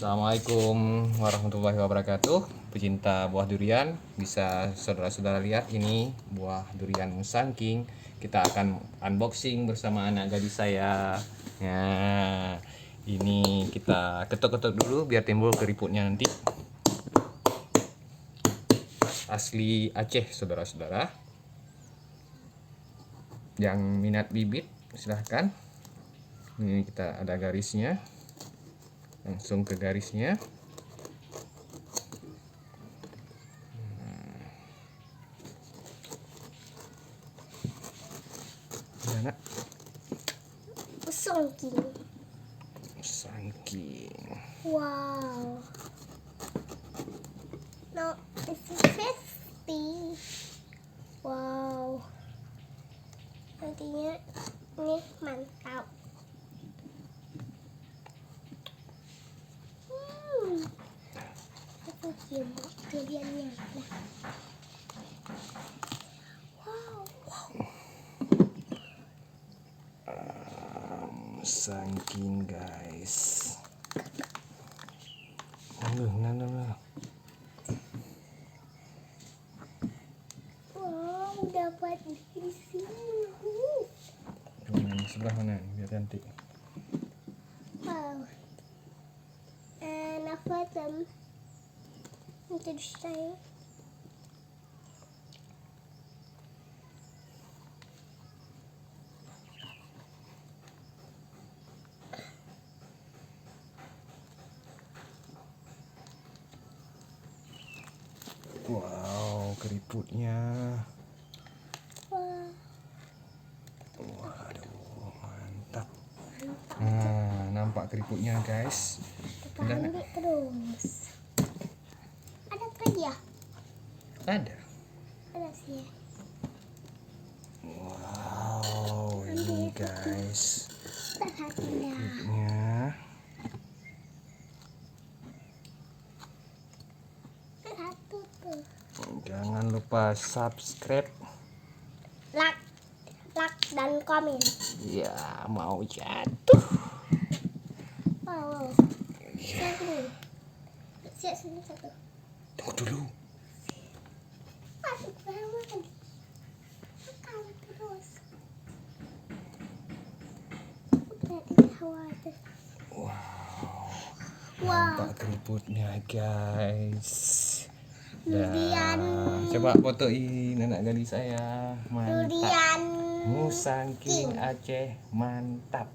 Assalamualaikum warahmatullahi wabarakatuh. Pecinta buah durian, bisa saudara-saudara lihat ini buah durian musangking. Kita akan unboxing bersama anak gadis saya. Nah, ini kita ketuk-ketuk dulu biar timbul keriputnya nanti. Asli Aceh, saudara-saudara. Yang minat bibit silahkan. Ini kita ada garisnya. Langsung ke garisnya. Mana? Musangking. Wow. No, it's crispy. Wow. Nantinya ini mantap. Aku cium duriannya. Wow. Musangking guys. Nah. Wow, dapat di sini. Yang sebelah mana? Biar cantik. Wow. And I put them into the tray. Wow, keriputnya. Wow. Waduh, mantap. Nah, nampak keriputnya guys. Kita ambil terus. Ada lagi ya? Ada. Ada sih. Wow, ini guys. Satunya. Keriputnya. Satu tuh. Jangan lupa subscribe. Like dan komen. Ya, mau jatuh. Wow. Satu. Siap sini satu. Tunggu dulu. Masuk banget. Makan terus. Berarti khawatir. Wow. Nampak keriputnya guys. Durian. Coba fotoin anak gadis saya. Mantap. Durian. Musangking Aceh, mantap.